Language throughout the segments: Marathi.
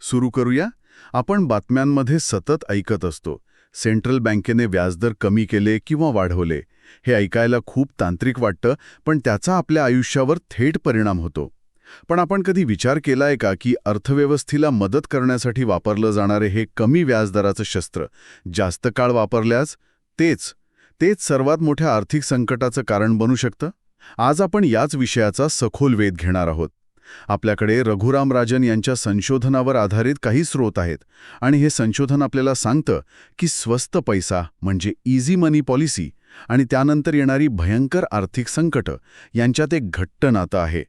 सुरू करूया. आपण बातम्यांमध्ये सतत ऐकत असतो, सेंट्रल बँकेने व्याजदर कमी केले किंवा वाढवले. हे ऐकायला खूप तांत्रिक वाटतं, पण त्याचा आपल्या आयुष्यावर थेट परिणाम होतो. पण आपण कधी विचार केलाय का की अर्थव्यवस्थेला मदत करण्यासाठी वापरलं जाणारे हे कमी व्याजदराचं शस्त्र जास्त काळ वापरल्यास तेच तेच सर्वात मोठ्या आर्थिक संकटाचं कारण बनू शकतं? आज आपण याच विषयाचा सखोल वेध घेणार आहोत. आपल्याकडे रघुराम राजन यांच्या संशोधनावर आधारित काही स्रोत आहेत आणि हे संशोधन आपल्याला सांगतं की स्वस्त पैसा म्हणजे इझी मनी पॉलिसी आणि त्यानंतर येणारी भयंकर आर्थिक संकटं यांच्यात एक घट्ट नातं आहे.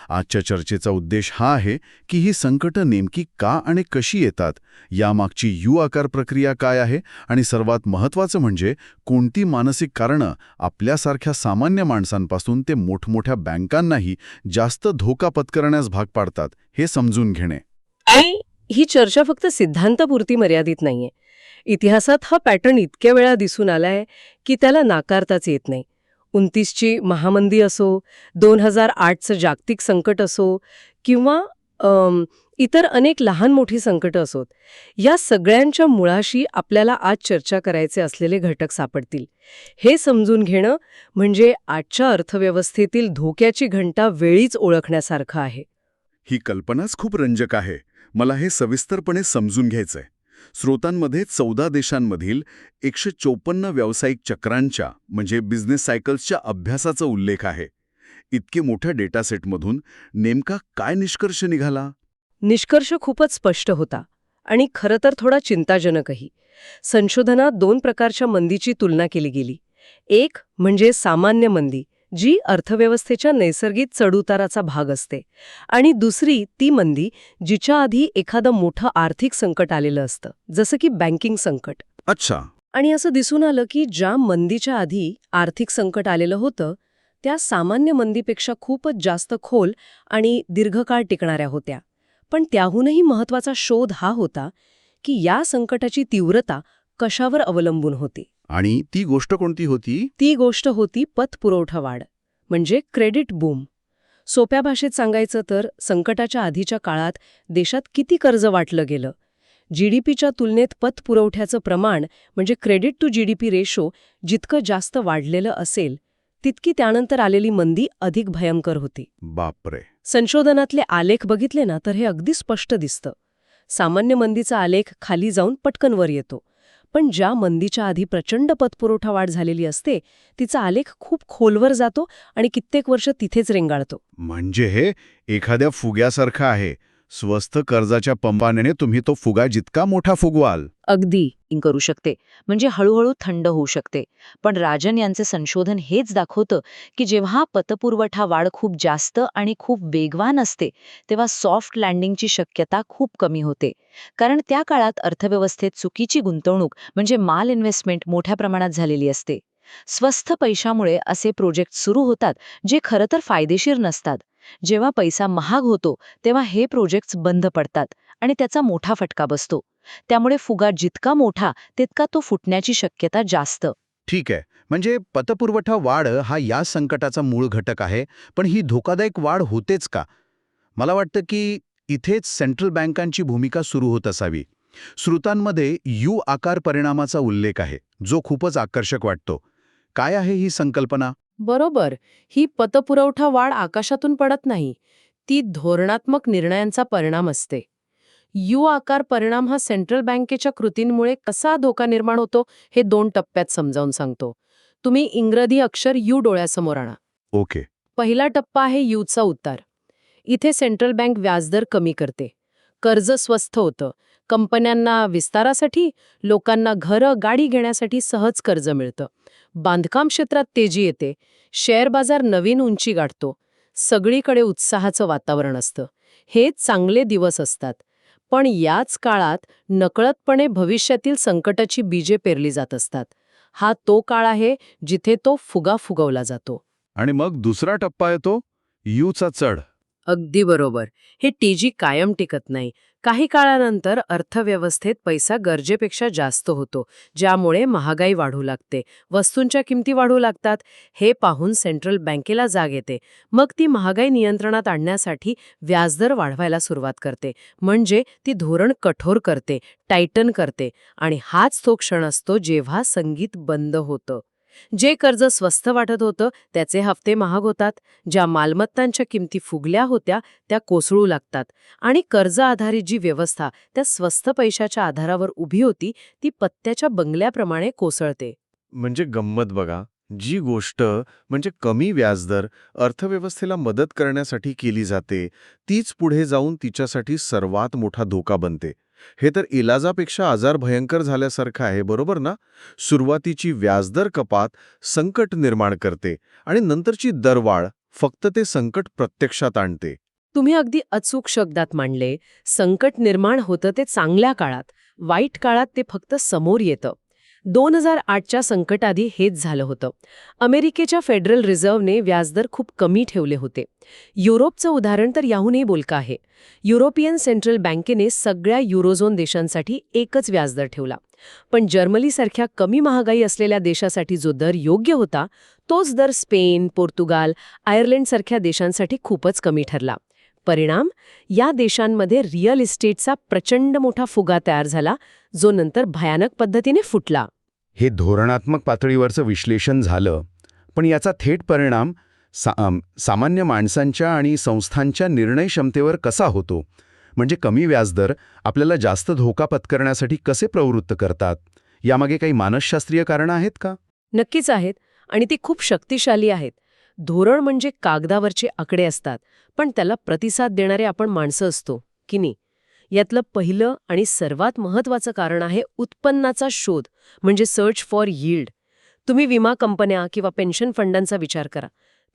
आजच्या चर्चेचा उद्देश हा आहे की ही संकटं नेमकी का आणि कशी येतात, यामागची यू आकार प्रक्रिया काय आहे आणि सर्वात महत्त्वाचं म्हणजे कोणती मानसिक कारणं आपल्यासारख्या सामान्य माणसांपासून ते मोठमोठ्या बँकांनाही जास्त धोका पत्करण्यास भाग पाडतात हे समजून घेणे. आणि ही चर्चा फक्त सिद्धांतापुरती मर्यादित नाहीये. इतिहासात हा पॅटर्न इतक्या वेळा दिसून आलाय की त्याला नाकारताच येत नाही. 29ची महामंदी असो, 2008चं जागतिक संकट असो किंवा इतर अनेक लहान मोठी संकटं असोत, या सगळ्यांच्या मुळाशी आपल्याला आज चर्चा करायचे असलेले घटक सापडतील. हे समजून घेणं म्हणजे आजच्या अर्थव्यवस्थेतील धोक्याची घंटा वेळीच ओळखण्यासारखं आहे. ही कल्पनाच खूप रंजक आहे. मला हे सविस्तरपणे समजून घ्यायचंय. स्रोतांमध्ये 14 देशांमधील 154 व्यावसायिक चक्रांच्या म्हणजे बिझनेस सायकल्सच्या अभ्यासाचा उल्लेख आहे. इतके मोठ्या डेटासेटमधून नेमका काय निष्कर्ष निघाला? निष्कर्ष खूपच स्पष्ट होता आणि खरं तर थोडा चिंताजनकही. संशोधनात 2 प्रकारच्या मंदीची तुलना केली गेली. एक म्हणजे सामान्य मंदी, जी अर्थव्यवस्थेच्या नैसर्गिक चढउताराचा भाग असते, आणि दुसरी ती मंदी जिच्या आधी एखादं मोठं आर्थिक संकट आलेलं असतं, जसं की बँकिंग संकट. अच्छा. आणि असं दिसून आलं की ज्या मंदीच्या आधी आर्थिक संकट आलेलं होतं, त्या सामान्य मंदीपेक्षा खूपच जास्त खोल आणि दीर्घकाळ टिकणाऱ्या होत्या. पण त्याहूनही महत्त्वाचा शोध हा होता की या संकटाची तीव्रता कशावर अवलंबून होती. आणि ती गोष्ट कोणती होती? ती गोष्ट होती पतपुरवठा वाढ, म्हणजे क्रेडिट बूम. सोप्या भाषेत सांगायचं तर संकटाच्या आधीच्या काळात देशात किती कर्ज वाटलं गेलं, जीडीपीच्या तुलनेत पतपुरवठ्याचं प्रमाण म्हणजे क्रेडिट टू जीडीपी रेशो जितकं जास्त वाढलेलं असेल, तितकी त्यानंतर आलेली मंदी अधिक भयंकर होती. बापरे. संशोधनातले आलेख बघितले ना तर हे अगदी स्पष्ट दिसतं. सामान्य मंदीचा आलेख खाली जाऊन पटकन वर येतो, पण ज्या मंदीच्या आधी प्रचंड पतपुरवठा वाढ झालेली असते, तिचा आलेख खूप खोलवर जातो आणि कित्येक वर्ष तिथेच रेंगाळतो. म्हणजे हे एखाद्या फुग्यासारखं आहे. स्वस्त कर्जाच्या पंपाने तुम्ही तो फुगा जितका मोठा फुगवाल. अगदी करू शकते, म्हणजे हळूहळू थंड होऊ शकते. पण राजन यांचे संशोधन हेच दाखवतं की जेव्हा पतपुरवठा वाढ खूप जास्त आणि खूप वेगवान असते, तेव्हा सॉफ्ट लँडिंगची शक्यता खूप कमी होते. कारण त्या काळात अर्थव्यवस्थेत चुकीची गुंतवणूक म्हणजे माल इन्व्हेस्टमेंट मोठ्या प्रमाणात झालेली असते. स्वस्त पैशामुळे असे प्रोजेक्ट सुरू होतात जे खरं तर फायदेशीर नसतात. जेव्हा पैसा महाग होतो तेव्हा हे प्रोजेक्ट्स बंद पडतात आणि त्याचा मोठा फटका बसतो. त्यामुळे फुगा जितका मोठा तितका तो फुटण्याची शक्यता जास्त. ठीक आहे. म्हणजे पतपुरवठा वाढ हा या संकटाचा मूळ घटक आहे, पण ही धोकादायक वाढ होतेच का? मला वाटतं की इथेच सेंट्रल बँकांची भूमिका सुरू होत असावी. स्रोतांमध्ये यू आकार परिणामाचा उल्लेख आहे, जो खूपच आकर्षक वाटतो. काय आहे ही संकल्पना? बरोबर, ही पतपुरवठा वाढ आकाशातून पडत नाही. ती धोरणात्मक निर्णयांचा परिणाम असते. यू आकार परिणाम हा सेंट्रल बँकेच्या कृतींमुळे कसा धोका निर्माण होतो हे 2 टप्प्यात समजावून सांगतो. तुम्ही इंग्रजी अक्षर यू डोळ्यासमोर आणा. ओके. पहिला टप्पा आहे यूचा उतार. इथे सेंट्रल बँक व्याजदर कमी करते. कर्ज स्वस्त होतं. कंपन्यांना विस्तारासाठी, लोकांना घरं, गाडी घेण्यासाठी सहज कर्ज मिळतं. बांधकाम क्षेत्रात तेजी येते. शेअर बाजार नवीन उंची गाठतो. सगळीकडे उत्साहाचं वातावरण असतं. हे चांगले दिवस असतात. पण याच काळात नकळतपणे भविष्यातील संकटाची बीजे पेरली जात असतात. हा तो काळ आहे जिथे तो फुगा फुगवला जातो. आणि मग दुसरा टप्पा येतो, यूचा चढ. अगदी बरोबर. हे तेजी कायम टिकत नाही. काही काळानंतर अर्थव्यवस्थेत पैसा गरजेपेक्षा जास्त होतो, ज्यामुळे महागाई वाढू लागते, वस्तूंच्या किमती वाढू लागतात. हे पाहून सेंट्रल बँकेला जाग येते. मग ती महागाई नियंत्रणात आणण्यासाठी व्याजदर वाढवायला सुरुवात करते. म्हणजे ती धोरण कठोर करते, टायटन करते. आणि हाच तो क्षण असतो जेव्हा संगीत बंद होतं. जे कर्ज स्वस्त वाटत होतं त्याचे हप्ते महाग होतात, ज्या मालमत्तांच्या किमती फुगल्या होत्या त्या कोसळू लागतात, आणि कर्ज आधारित जी व्यवस्था त्या स्वस्त पैशाच्या आधारावर उभी होती ती पत्त्याच्या बंगल्याप्रमाणे कोसळते. म्हणजे गंमत बघा, जी गोष्ट म्हणजे कमी व्याजदर अर्थव्यवस्थेला मदत करण्यासाठी केली जाते, तीच पुढे जाऊन तिच्यासाठी सर्वात मोठा धोका बनते. हे तर इलाजापेक्षा आजार भयंकर झाल्यासारखं आहे, बरोबर ना? सुरुवातीची व्याजदर कपात संकट निर्माण करते आणि नंतरची दरवाढ फक्त ते संकट प्रत्यक्षात आणते. तुम्ही अगदी अचूक शब्दात मांडले. संकट निर्माण होतं ते चांगल्या काळात, वाईट काळात ते फक्त समोर येतं. 2008च्या संकटाआधी हेच झालं होतं. अमेरिकेच्या फेडरल रिझर्व्हने व्याजदर खूप कमी ठेवले होते. युरोपचं उदाहरण तर याहूनही बोलकं आहे. युरोपियन सेंट्रल बँकेने सगळ्या युरोझोन देशांसाठी एकच व्याजदर ठेवला. पण जर्मनीसारख्या कमी महागाई असलेल्या देशासाठी जो दर योग्य होता, तोच दर स्पेन, पोर्तुगाल, आयर्लंडसारख्या देशांसाठी खूपच कमी ठरला. परिणाम, या देशांमध्ये रिअल इस्टेटचा प्रचंड मोठा फुगा तयार झाला, जो नंतर भयानक पद्धतीने फुटला. हे धोरणात्मक पातळीवरचं विश्लेषण झालं, पण याचा थेट परिणाम सामान्य माणसांच्या आणि संस्थांच्या निर्णय क्षमतेवर कसा होतो? म्हणजे कमी व्याजदर आपल्याला जास्त धोका पत्करण्यासाठी कसे प्रवृत्त करतात? यामागे काही मानसशास्त्रीय कारणं आहेत का? नक्कीच आहेत, आणि ती खूप शक्तिशाली आहेत. धोरण म्हणजे कागदावरचे आकडे असतात, पण त्याला प्रतिसाद देणारे आपण माणसं असतो, की नाही? यातलं पहिलं आणि सर्वात महत्त्वाचं कारण आहे उत्पन्नाचा शोध, म्हणजे सर्च फॉर यील्ड. तुम्ही विमा कंपन्या किंवा पेन्शन फंडांचा विचार करा.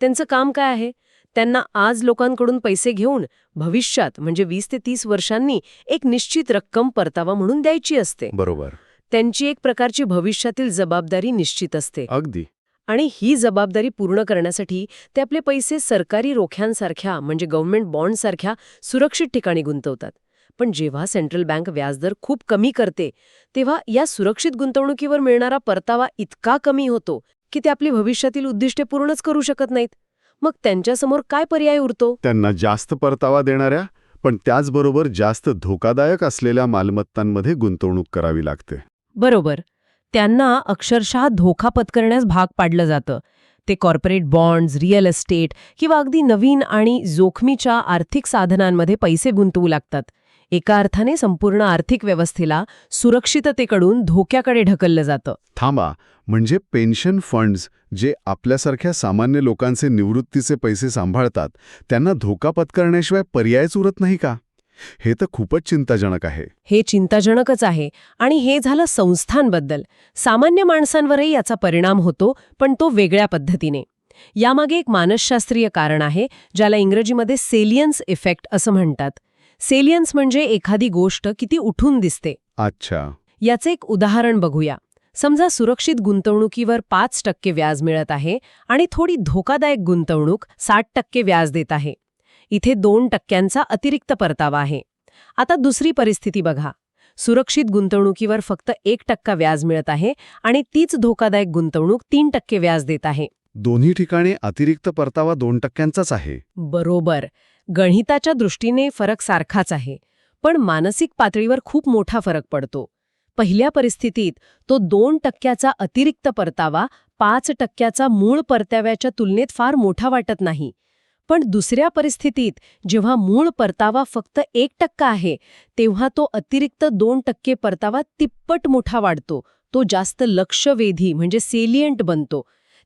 त्यांचं काम काय आहे? त्यांना आज लोकांकडून पैसे घेऊन भविष्यात म्हणजे 20 ते 30 वर्षांनी एक निश्चित रक्कम परतावा म्हणून द्यायची असते. बरोबर. त्यांची एक प्रकारची भविष्यातील जबाबदारी निश्चित असते. अगदी. आणि ही जबाबदारी पूर्ण करण्यासाठी ते आपले पैसे सरकारी रोख्यांसारख्या म्हणजे गव्हर्नमेंट बॉन्डसारख्या सुरक्षित ठिकाणी गुंतवतात. पण जेव्हा सेंट्रल बँक व्याजदर खूप कमी करते, तेव्हा या सुरक्षित गुंतवणुकीवर मिळणारा परतावा इतका कमी होतो की ते आपली भविष्यातील उद्दिष्टे पूर्णच करू शकत नाहीत. मग त्यांच्यासमोर काय पर्याय उरतो? त्यांना जास्त परतावा देणाऱ्या पण त्याचबरोबर जास्त धोकादायक असलेल्या मालमत्तांमध्ये गुंतवणूक करावी लागते. बरोबर. त्यांना अक्षरशः धोका पत्करण्यास भाग पाडलं जातं. ते कॉर्पोरेट बॉन्ड्स, रिअल इस्टेट किंवा अगदी नवीन आणि जोखमीच्या आर्थिक साधनांमध्ये पैसे गुंतवू लागतात. एका अर्थाने संपूर्ण आर्थिक व्यवस्थेला सुरक्षिततेकडून धोक्याकडे ढकललं जातं. थांबा, म्हणजे पेन्शन फंड्स जे आपल्यासारख्या सामान्य लोकांचे निवृत्तीचे पैसे सांभाळतात, त्यांना धोका पत्करण्याशिवाय पर्यायच उरत नाही का? हे तर खूपच चिंताजनक आहे. हे चिंताजनकच आहे. आणि हे झालं संस्थांबद्दल. सामान्य माणसांवरही याचा परिणाम होतो, पण तो वेगळ्या पद्धतीने. यामागे एक मानसशास्त्रीय कारण आहे, ज्याला इंग्रजीमध्ये सेलियन्स इफेक्ट असं म्हणतात. सेलियन्स म्हणजे एखादी गोष्ट किती उठून दिसते. अच्छा. याचे एक उदाहरण बघूया. समजा सुरक्षित गुंतवणुकीवर 5% व्याज मिळत आहे आणि थोडी धोकादायक गुंतवणूक 60% व्याज देत आहे. इथे 2%चा अतिरिक्त परतावा आहे. आता दुसरी परिस्थिती बघा. सुरक्षित गुंतवणुकीवर फक्त 1% व्याज मिळत आहे आणि तीच धोकादायक गुंतवणूक 3% व्याज देत आहे. दोन्ही ठिकाणी अतिरिक्त परतावा 2%चाच आहे. बरोबर. गणिताच्या दृष्टीने फरक सारखाच आहे, पण मानसिक पातळीवर खूप मोठा फरक पडतो. पहिल्या परिस्थितीत तो 2%चा अतिरिक्त परतावा 5%चा मूळ परताव्याच्या तुलनेत फार मोठा वाटत नाही. पण दुसऱ्या परिस्थितीत जेव्हा मूळ परतावा फक्त 1% आहे, तेव्हा तो अतिरिक्त 2% परतावा तिप्पट मोठा वाढतो. तो जास्त लक्षवेधी म्हणजे सेलियंट बनतो.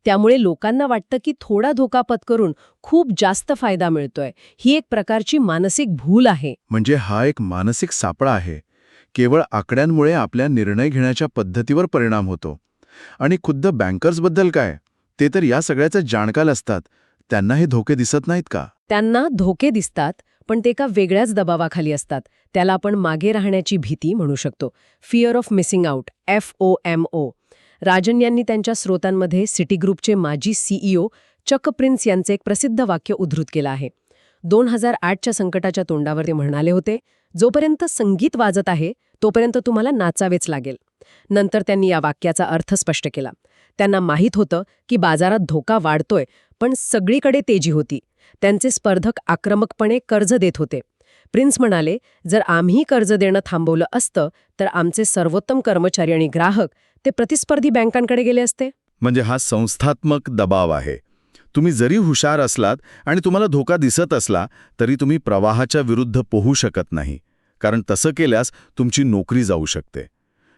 त्यामुळे लोकांना वाटतं की थोडा धोका पत्करून खूप जास्त फायदा मिळतोय. ही एक प्रकारची मानसिक भूल आहे. म्हणजे हा एक मानसिक सापळा आहे. केवळ आकड्यांमुळे आपल्या निर्णय घेण्याच्या पद्धतीवर परिणाम होतो. आणि खुद्द बँकर्सबद्दल काय? ते तर या सगळ्याचं जाणकार असतात. त्यांना हे धोके दिसत नाहीत का? त्यांना धोके दिसतात, पण ते एका वेगळ्याच दबावाखाली असतात. त्याला आपण मागे राहण्याची भीती म्हणू शकतो. Fear of missing out, FOMO. Rajan यांनी त्यांच्या स्रोतांमध्ये सिटी ग्रुपचे माजी CEO चक प्रिन्स यांचे एक प्रसिद्ध वाक्य उद्धृत केलं आहे. 2008च्या संकटाच्या तोंडावर ते म्हणाले होते, जोपर्यंत संगीत वाजत आहे तोपर्यंत तुम्हाला नाचावेच लागेल. नंतर त्यांनी या वाक्याचा अर्थ स्पष्ट केला. त्यांना माहीत होतं की बाजारात धोका वाढतोय, पण सगळीकडे तेजी होती. त्यांचे स्पर्धक आक्रमकपणे कर्ज देत होते. प्रिन्स म्हणाले, जर आम्ही कर्ज देणं थांबवलं असतं तर आमचे सर्वोत्तम कर्मचारी आणि ग्राहक ते प्रतिस्पर्धी बँकांकडे गेले असते. म्हणजे हा संस्थात्मक दबाव आहे. तुम्ही जरी हुशार असलात आणि तुम्हाला धोका दिसत असला तरी तुम्ही प्रवाहाच्या विरुद्ध पोहू शकत नाही, कारण तसं केल्यास तुमची नोकरी जाऊ शकते.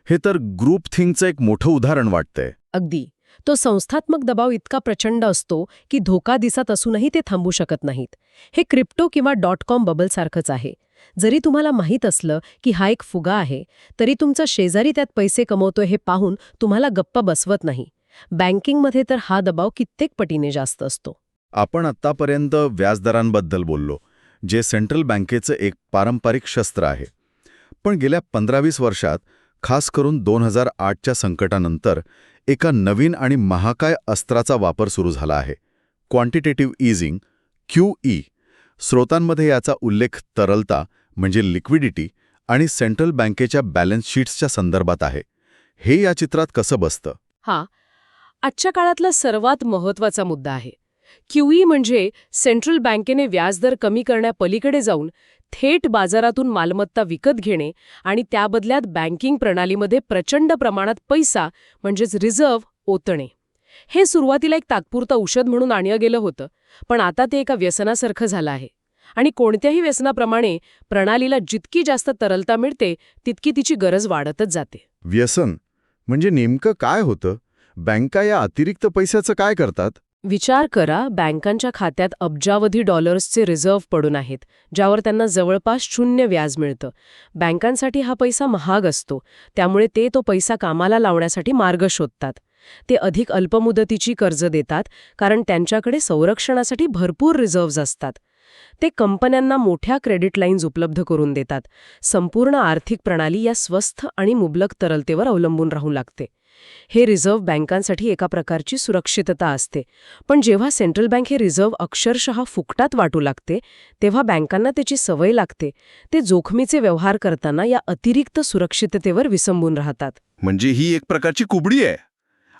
हे तर ग्रुप थिंकचं एक मोठं उदाहरण वाटतंय. अगदी. तो संस्थात्मक दबाव इतका प्रचंड असतो की धोका दिसत असूनही ते थांबू शकत नाहीत. हे क्रिप्टो किंवा .com बबलसारखंच आहे. जरी तुम्हाला माहीत असलं की हा एक फुगा आहे, तरी तुमचा शेजारी त्यात पैसे कमवतोय हे पाहून तुम्हाला गप्प बसवत नाही. बँकिंगमध्ये तर हा दबाव कित्येक पटीने जास्त असतो. आपण आत्तापर्यंत व्याजदरांबद्दल बोललो, जे सेंट्रल बँकेचं एक पारंपरिक शस्त्र आहे. पण गेल्या 15-20 वर्षात, खास करून 2008च्या संकटानंतर, एका नवीन आणि महाकाय अस्त्राचा वापर सुरू झाला आहे. Quantitative easing, QE. स्रोतांमध्ये याचा उल्लेख तरलता म्हणजे लिक्विडिटी आणि सेंट्रल बँकेच्या बॅलन्स शीट्सच्या संदर्भात आहे. हे या चित्रात कसं बसतं? हा आजच्या काळातला सर्वात महत्त्वाचा मुद्दा आहे. QE म्हणजे सेंट्रल बँकेने व्याजदर कमी करण्यापलीकडे जाऊन थेट बाजारातून मालमत्ता विकत घेणे आणि त्याबदल्यात बँकिंग प्रणालीमध्ये प्रचंड प्रमाणात पैसा म्हणजेच रिझर्व्ह ओतणे. हे सुरुवातीला एक तात्पुरतं औषध म्हणून आणलं गेलं होतं, पण आता ते एका व्यसनासारखं झालं आहे. आणि कोणत्याही व्यसनाप्रमाणे प्रणालीला जितकी जास्त तरलता मिळते तितकी तिची गरज वाढतच जाते. व्यसन म्हणजे नेमकं काय होतं? बँका या अतिरिक्त पैशाचं काय करतात? विचार करा, बँकांच्या खात्यात अब्जावधी डॉलर्सचे रिझर्व्ह पडून आहेत, ज्यावर त्यांना जवळपास 0 व्याज मिळतं. बँकांसाठी हा पैसा महाग असतो, त्यामुळे ते तो पैसा कामाला लावण्यासाठी मार्ग शोधतात. ते अधिक अल्पमुदतीची कर्ज देतात, कारण त्यांच्याकडे संरक्षणासाठी भरपूर रिझर्व्हज असतात. ते कंपन्यांना मोठ्या क्रेडिट लाईन्स उपलब्ध करून देतात. संपूर्ण आर्थिक प्रणाली या स्वस्थ आणि मुबलक तरलतेवर अवलंबून राहू लागते. हे रिझर्व्ह बँकांसाठी एका प्रकारची सुरक्षितता असते. पण जेव्हा सेंट्रल बँक हे रिझर्व्ह अक्षरशः फुकटात वाटू लागते, तेव्हा बँकांना त्याची सवय लागते. ते जोखमीचे व्यवहार करताना या अतिरिक्त सुरक्षिततेवर विसंबून राहतात. म्हणजे ही एक प्रकारची कुबडी आहे.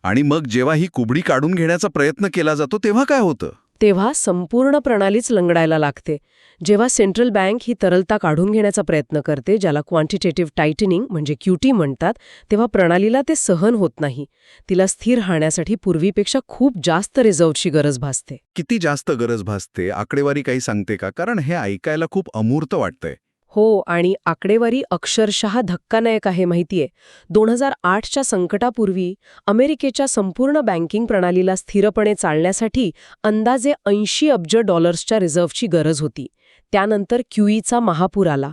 आणि मग जेव्हा ही कुबडी काढून घेण्याचा प्रयत्न केला जातो तेव्हा काय होतं? तेव्हा संपूर्ण प्रणालीच लंगडायला लागते. जेव्हा सेंट्रल बँक ही तरलता काढून घेण्याचा प्रयत्न करते, ज्याला क्वांटिटेटिव्ह टायटनिंग म्हणजे QT म्हणतात, तेव्हा प्रणालीला ते सहन होत नाही. तिला स्थिर राहण्यासाठी पूर्वीपेक्षा खूप जास्त रिझर्व्हची गरज भासते. किती जास्त गरज भासते? आकडेवारी काही सांगते का? कारण हे ऐकायला खूप अमूर्त वाटतंय. हो, आणि आकडेवारी अक्षरशः धक्कादायक आहे माहितीये. 2008च्या संकटापूर्वी अमेरिकेच्या संपूर्ण बँकिंग प्रणालीला स्थिरपणे चालण्यासाठी अंदाजे 80 अब्ज डॉलर्सच्या रिझर्व्हची गरज होती. त्यानंतर QEचा महापूर आला.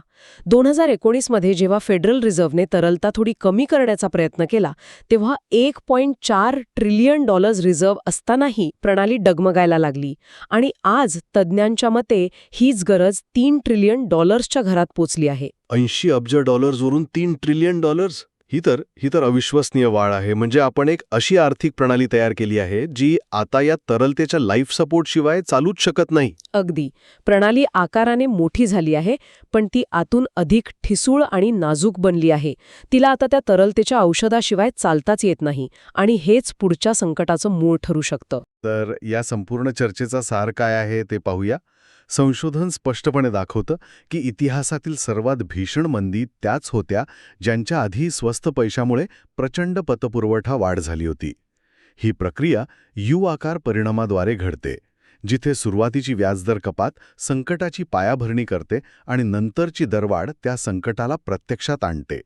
2019मध्ये जेव्हा फेडरल रिझर्व्हने तरलता थोडी कमी करण्याचा प्रयत्न केला, तेव्हा $1.4 ट्रिलियन रिझर्व्ह असतानाही प्रणाली डगमगायला लागली. आणि आज तज्ज्ञांच्या मते हीच गरज $3 ट्रिलियन घरात पोचली आहे. 80 अब्ज डॉलर्सवरून $3 ट्रिलियन? ही तर अविश्वसनीय वाढ आहे. म्हणजे आपण एक अशी आर्थिक प्रणाली तयार केली आहे जी आता या तरलतेच्या लाईफ सपोर्टशिवाय चालूच शकत नाही. अगदी. प्रणाली आकाराने मोठी झाली आहे, पण ती आतून अधिक ठिसूळ आणि नाजूक बनली आहे. तिला आता त्या तरलतेच्या औषधाशिवाय चालताच येत नाही. आणि हेच पुढच्या संकटाचं मूळ ठरू शकतं. तर या संपूर्ण चर्चेचा सार काय आहे ते पाहूया. संशोधन स्पष्टपणे दाखवतं की इतिहासातील सर्वात भीषण मंदी त्याच होत्या ज्यांच्या आधी स्वस्त पैशामुळे प्रचंड पतपुरवठा वाढ झाली होती. ही प्रक्रिया U-आकार परिणामाद्वारे घडते, जिथे सुरुवातीची व्याजदर कपात संकटाची पायाभरणी करते आणि नंतरची दरवाढ त्या संकटाला प्रत्यक्षात आणते.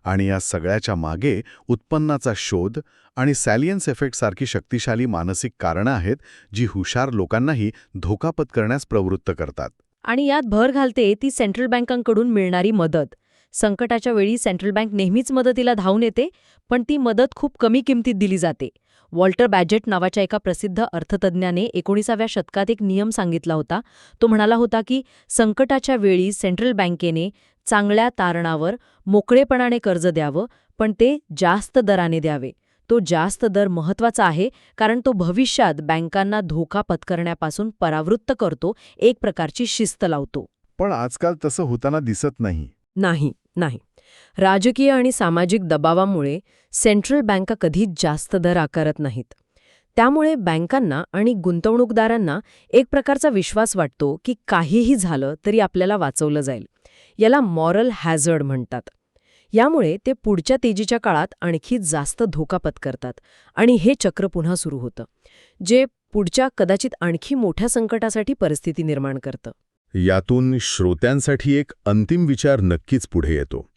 आणि या सगळ्याच्या मागे उत्पन्नाचा शोध आणि सॅलियन्स इफेक्टसारखी शक्तिशाली मानसिक कारणं आहेत, जी हुशार लोकांनाही धोका पत्करण्यास प्रवृत्त करतात. आणि यात भर घालते ती सेंट्रल बँकांकडून मिळणारी मदत. संकटाच्या वेळी सेंट्रल बँक नेहमीच मदतीला धावून येते, पण ती मदत खूप कमी किमतीत दिली जाते. वॉल्टर बॅजेट नावाच्या एका प्रसिद्ध अर्थतज्ज्ञाने 19व्या शतकात एक नियम सांगितला होता. तो म्हणाला होता की संकटाच्या वेळी सेंट्रल बँकेने चांगल्या तारणावर मोकळेपणाने कर्ज द्यावं, पण ते जास्त दराने द्यावे. तो जास्त दर महत्त्वाचा आहे, कारण तो भविष्यात बँकांना धोका पत्करण्यापासून परावृत्त करतो, एक प्रकारची शिस्त लावतो. पण आजकाल तसं होताना दिसत नाही. नाही. राजकीय आणि सामाजिक दबावामुळे सेंट्रल बँका कधीच जास्त दर आकारत नाहीत. त्यामुळे बँकांना आणि गुंतवणूकदारांना एक प्रकारचा विश्वास वाटतो की काहीही झालं तरी आपल्याला वाचवलं जाईल. याला मॉरल हॅझर्ड म्हणतात. यामुळे ते पुढच्या तेजीच्या काळात आणखी जास्त धोका पत्करतात आणि हे चक्र पुन्हा सुरू होतं, जे पुढच्या कदाचित आणखी मोठ्या संकटासाठी परिस्थिती निर्माण करतं. यातून श्रोत्यांसाठी एक अंतिम विचार नक्कीच पुढे येतो.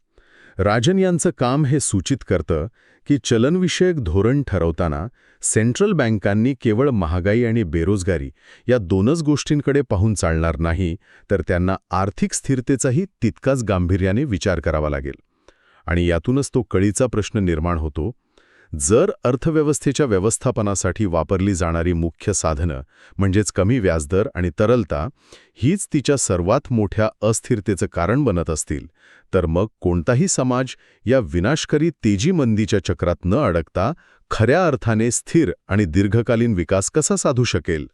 राजन यांचं काम हे सूचित करतं की चलनविषयक धोरण ठरवताना सेंट्रल बँकांनी केवळ महागाई आणि बेरोजगारी या दोनच गोष्टींकडे पाहून चालणार नाही, तर त्यांना आर्थिक स्थिरतेचाही तितकाच गांभीर्याने विचार करावा लागेल. आणि यातूनच तो कळीचा प्रश्न निर्माण होतो. जर अर्थव्यवस्थेच्या व्यवस्थापनासाठी वापरली जाणारी मुख्य साधनं म्हणजेच कमी व्याजदर आणि तरलता हीच तिच्या सर्वात मोठ्या अस्थिरतेचं कारण बनत असतील, तर मग कोणताही समाज या विनाशकारी तेजी मंदीच्या चक्रात न अडकता खऱ्या अर्थाने स्थिर आणि दीर्घकालीन विकास कसा साधू शकेल?